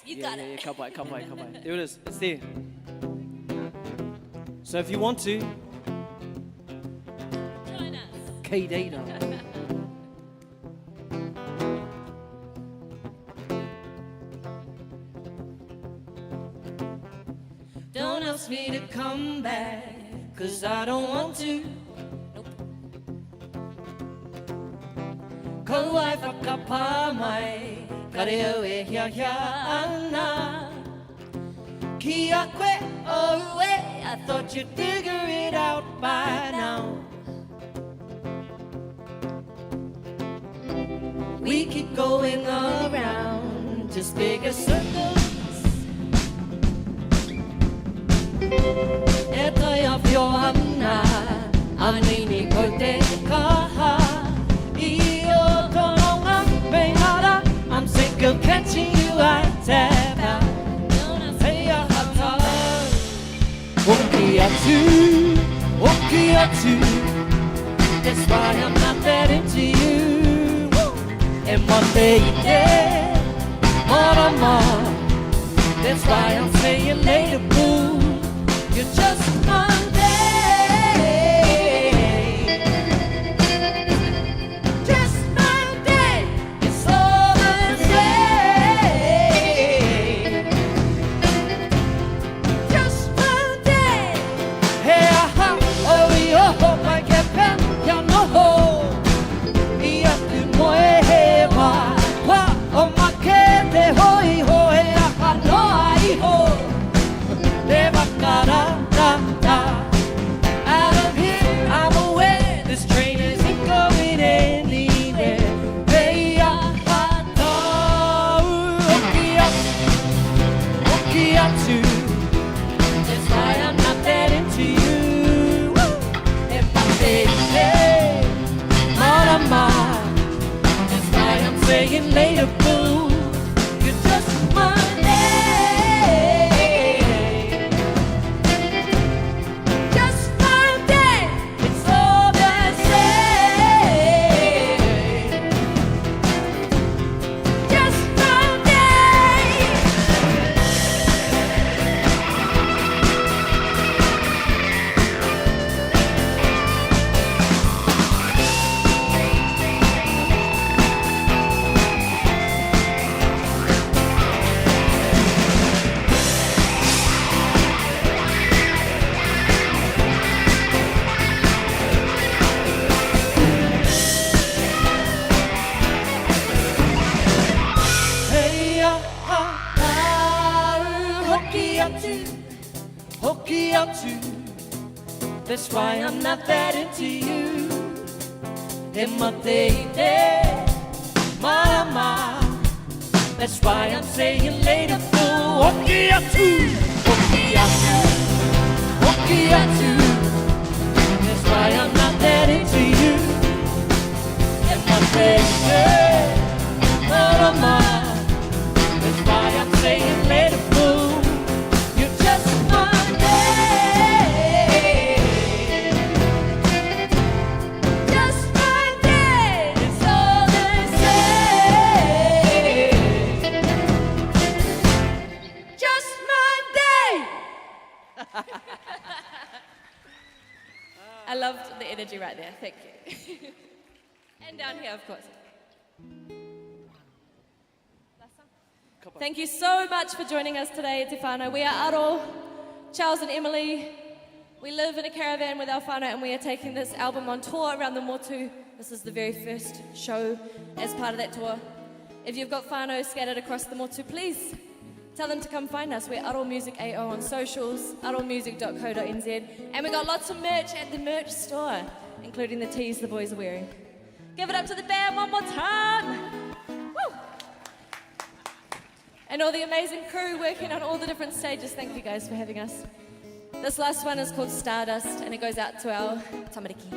You got it. Yeah, kapai. There it is. It's there. So if you want to, Join us. K-Data. Don't ask me to come back, 'cause I don't want to. Ko ai whakapā mai, ka reo e hia ana. Ki a koe o e, I thought you'd figure it out by now. We keep going around, just bigger circles. E tai a whio ana, a nini ko te kaha. I o tonga mehara, I'm sick of catching you at tap out. Hey a hata, oki atu. That's why I'm not that into you. And one day you did, mama. That's why I'm saying later, boo. You're just one day. Just one day. It's all the same. Just one day. Hey, aha, oh, yo, I can't pen, ya no ho. Ia tu moe he wa, oh, ma ke te hoi ho, he aha no ai ho. Out of here, I'm aware this train isn't going anywhere. Hey, oki atu. That's why I'm not that into you. And my baby, marama. That's why I'm saying later, boo. You're just one day. Hoki atu. That's why I'm not that into you. He mateite, marama. That's why I'm saying later, fool. Hoki atu. That's why I'm not that into you. He mateite, marama. That's why I'm saying later, fool. You're just one day. Just one day. It's all they say. Just one day. I loved the energy right there. Thank you. And down here, of course. Thank you so much for joining us today, Te Whānau. We are Aro, Charles and Emily. We live in a caravan with our whānau and we are taking this album on tour around the Motu. This is the very first show as part of that tour. If you've got whānau scattered across the Motu, please tell them to come find us. We're Aro Music AO on socials, aromusic.co.nz. And we got lots of merch at the merch store, including the tees the boys are wearing. Give it up to the band one more time. Woo! And all the amazing crew working on all the different stages. Thank you guys for having us. This last one is called Stardust, and it goes out to our tamariki.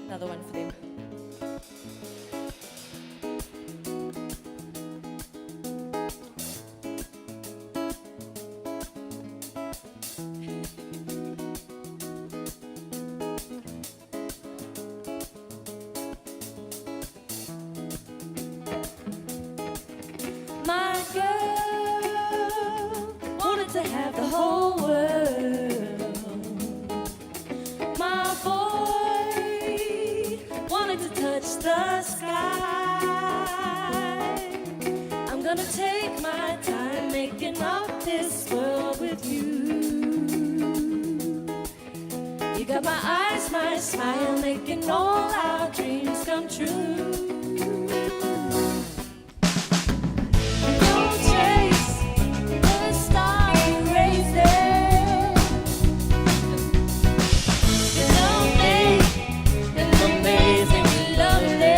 Another one for them. My girl. to have the whole world. My boy wanted to touch the sky. I'm gonna take my time making up this world with you. You got my eyes, my smile, making all our dreams come true. Don't chase the stars you raise them. You don't make them amazing, we love them.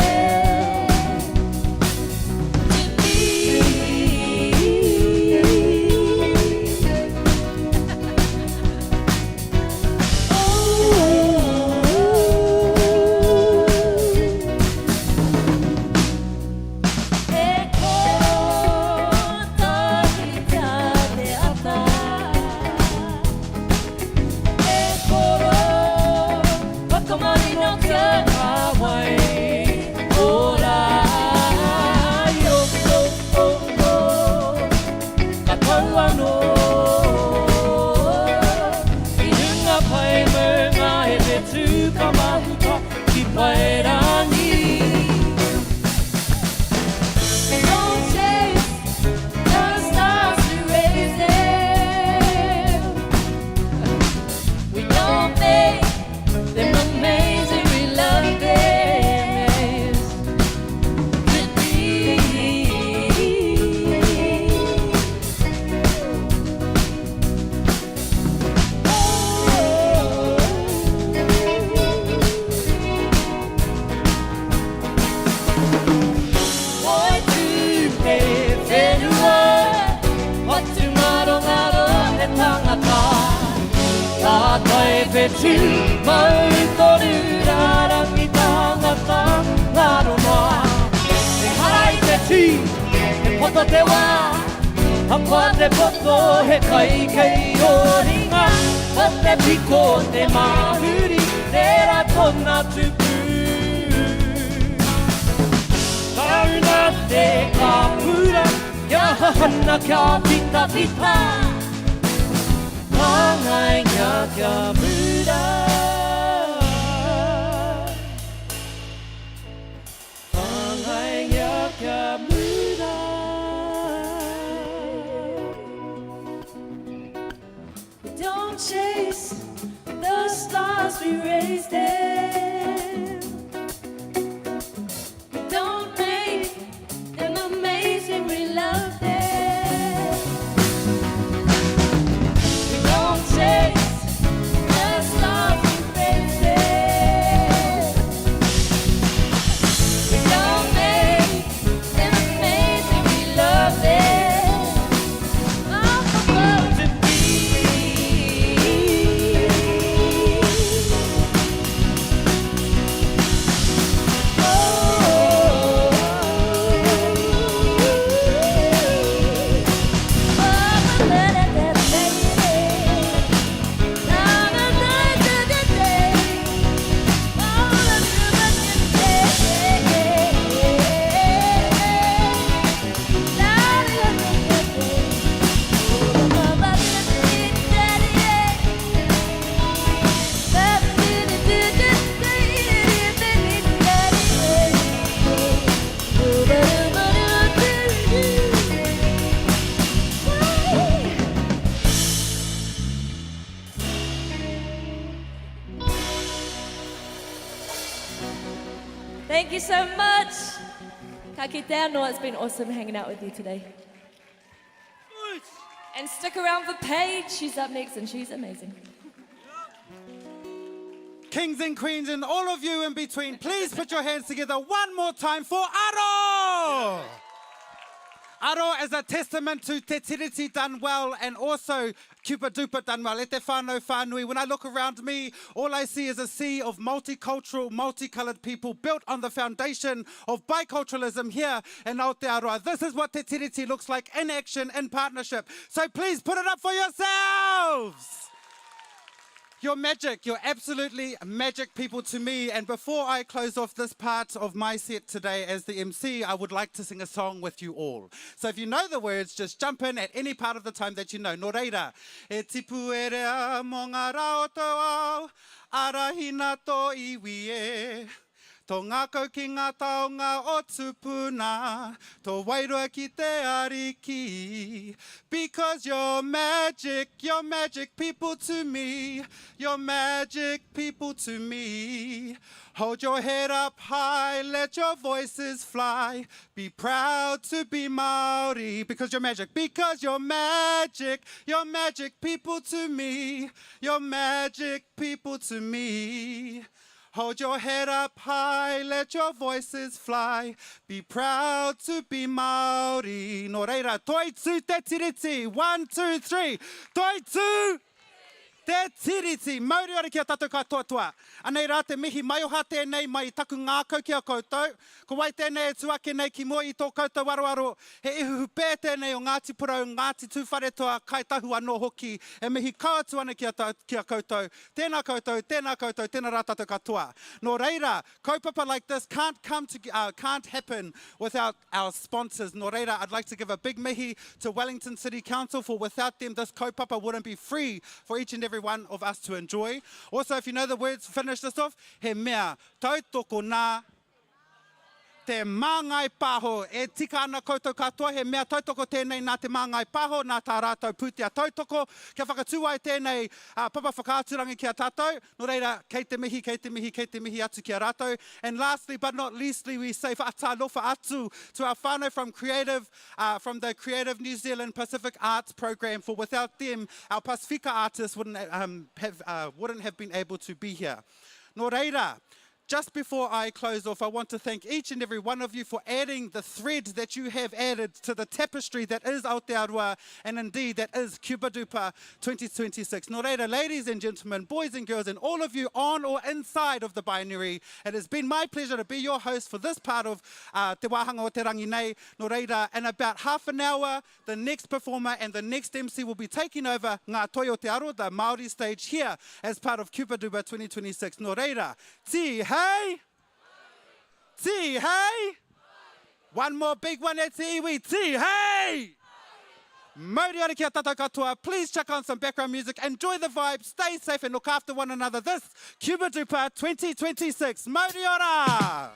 To me, Irirangi. Don't chase the stars we raise them. We don't make them amazing, we love them. To be. Petu mai toru rarangi tangata ngaronga e harai te tū e poto te wā hapa te poto he kai kei o ringa o te piko te mahuri tērā tōna tupu tauna te kapura kia hahana kia pita pita Pangai ngā kia muda Pangai ngā kia muda Don't chase the stars, we raise them. Don't make them amazing, we love them. Thank you so much. Ka kite anō, it's been awesome hanging out with you today. And stick around for Paige. She's up next and she's amazing. Kings and queens and all of you in between, please put your hands together one more time for Aro! Aro is a testament to Te Tiriti done well and also CubaDupa done well. E te whānau whānui. When I look around me, all I see is a sea of multicultural, multicoloured people built on the foundation of biculturalism here in Aotearoa. This is what Te Tiriti looks like in action, in partnership. So please put it up for yourselves! You're magic. You're absolutely magic people to me. And before I close off this part of my set today as the MC, I would like to sing a song with you all. So if you know the words, just jump in at any part of the time that you know. Nō reira, e tipu e rea mō ngā rā o tau au, arahina tō iwi e. Tō ngākau ki ngā taonga o tupuna, tō wairua ki te ariki. Because you're magic people to me, you're magic people to me. Hold your head up high, let your voices fly. Be proud to be Māori, because you're magic people to me, you're magic people to me. Hold your head up high, let your voices fly. Be proud to be Māori. Nō reira, toi tū te tiriti. 1, 2, 3. Toi tū te tiriti. Mauri ora kia tātou katoa. Anei rā te mihi mai oha tēnei mai taku ngākau ki a koutou. Ko wai tēnei e tuake nei ki mua I tō koutou waroaro. He ihuhu pē tēnei o Ngāti Porou, Ngāti Tūwharetoa, kai tahu anō hoki. E mihi kaatu ana ki a koutou. Tēnā koutou, tēnā rā tātou katoa. Nō reira, kaupapa like this can't happen without our sponsors. Nō reira, I'd like to give a big mihi to Wellington City Council, for without them this kaupapa wouldn't be free for each and every one of us to enjoy. Also, if you know the words, finish this off. He mea tautoko nā te māngai pāho. E tika ana koutou katoa, he mea tautoko tēnei nā te māngai pāho, nā tā rātou pūtea tautoko. Kia whakatūai tēnei papa whakaaturangi ki a tātou. Nō reira, kei te mihi atu ki a rātou. And lastly, but not leastly, we say whaatalofa atu to our whānau from the Creative New Zealand Pacific Arts Program, for without them, our Pasifika artists wouldn't have been able to be here. Nō reira, just before I close off, I want to thank each and every one of you for adding the thread that you have added to the tapestry that is Aotearoa, and indeed that is CubaDupa 2026. Nō reira, ladies and gentlemen, boys and girls, and all of you on or inside of the binary, it has been my pleasure to be your host for this part of Te Wāhanga o Te Rangi nei. Nō reira, in about half an hour, the next performer and the next MC will be taking over Ngā Toi o Te Aro, the Māori stage here, as part of CubaDupa 2026. Nō reira, ti hei! Ti hei! One more big one at te iwi. Ti hei! Mauri ora kia tātou katoa. Please check on some background music. Enjoy the vibe. Stay safe and look after one another. This CubaDupa 2026. Mauri ora!